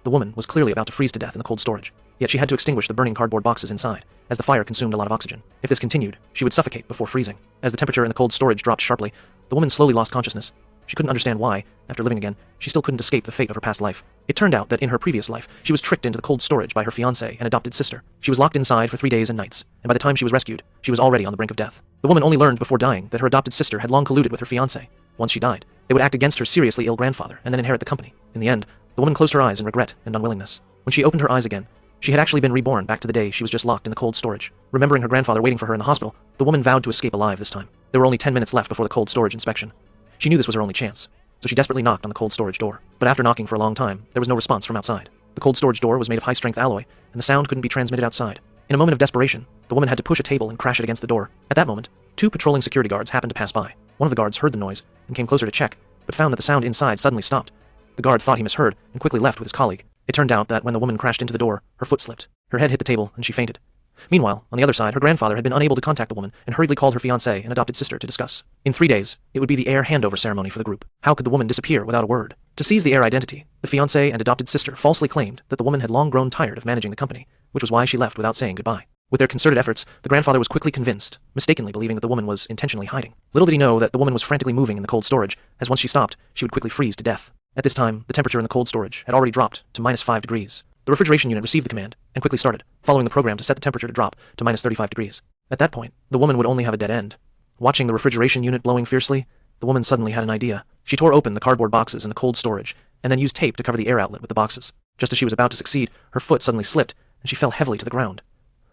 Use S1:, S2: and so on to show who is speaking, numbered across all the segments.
S1: The woman was clearly about to freeze to death in the cold storage, yet she had to extinguish the burning cardboard boxes inside, as the fire consumed a lot of oxygen. If this continued, she would suffocate before freezing. As the temperature in the cold storage dropped sharply, the woman slowly lost consciousness. She couldn't understand why, after living again, she still couldn't escape the fate of her past life. It turned out that in her previous life, she was tricked into the cold storage by her fiancé and adopted sister. She was locked inside for 3 days and nights, and by the time she was rescued, she was already on the brink of death. The woman only learned before dying that her adopted sister had long colluded with her fiancé. Once she died, they would act against her seriously ill grandfather and then inherit the company. In the end, the woman closed her eyes in regret and unwillingness. When she opened her eyes again, she had actually been reborn back to the day she was just locked in the cold storage. Remembering her grandfather waiting for her in the hospital, the woman vowed to escape alive this time. There were only 10 minutes left before the cold storage inspection. She knew this was her only chance, so she desperately knocked on the cold storage door. But after knocking for a long time, there was no response from outside. The cold storage door was made of high-strength alloy, and the sound couldn't be transmitted outside. In a moment of desperation, the woman had to push a table and crash it against the door. At that moment, 2 patrolling security guards happened to pass by. One of the guards heard the noise and came closer to check, but found that the sound inside suddenly stopped. The guard thought he misheard and quickly left with his colleague. It turned out that when the woman crashed into the door, her foot slipped. Her head hit the table and she fainted. Meanwhile, on the other side, her grandfather had been unable to contact the woman and hurriedly called her fiancé and adopted sister to discuss. In 3 days, it would be the heir handover ceremony for the group. How could the woman disappear without a word? To seize the heir identity, the fiancé and adopted sister falsely claimed that the woman had long grown tired of managing the company, which was why she left without saying goodbye. With their concerted efforts, the grandfather was quickly convinced, mistakenly believing that the woman was intentionally hiding. Little did he know that the woman was frantically moving in the cold storage, as once she stopped, she would quickly freeze to death. At this time, the temperature in the cold storage had already dropped to -5 degrees. The refrigeration unit received the command and quickly started, following the program to set the temperature to drop to -35 degrees. At that point, the woman would only have a dead end. Watching the refrigeration unit blowing fiercely, the woman suddenly had an idea. She tore open the cardboard boxes in the cold storage, and then used tape to cover the air outlet with the boxes. Just as she was about to succeed, her foot suddenly slipped, and she fell heavily to the ground.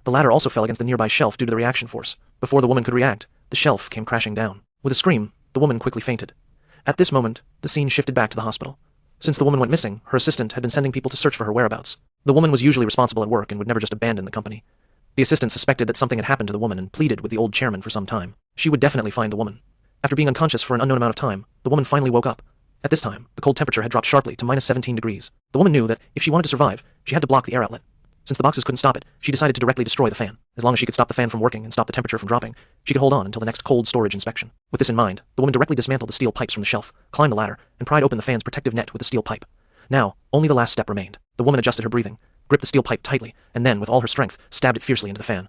S1: The ladder also fell against the nearby shelf due to the reaction force. Before the woman could react, the shelf came crashing down. With a scream, the woman quickly fainted. At this moment, the scene shifted back to the hospital. Since the woman went missing, her assistant had been sending people to search for her whereabouts. The woman was usually responsible at work and would never just abandon the company. The assistant suspected that something had happened to the woman and pleaded with the old chairman for some time. She would definitely find the woman. After being unconscious for an unknown amount of time, the woman finally woke up. At this time, the cold temperature had dropped sharply to -17 degrees. The woman knew that if she wanted to survive, she had to block the air outlet. Since the boxes couldn't stop it, she decided to directly destroy the fan. As long as she could stop the fan from working and stop the temperature from dropping, she could hold on until the next cold storage inspection. With this in mind, the woman directly dismantled the steel pipes from the shelf, climbed the ladder, and pried open the fan's protective net with a steel pipe. Now, only the last step remained. The woman adjusted her breathing, gripped the steel pipe tightly, and then, with all her strength, stabbed it fiercely into the fan.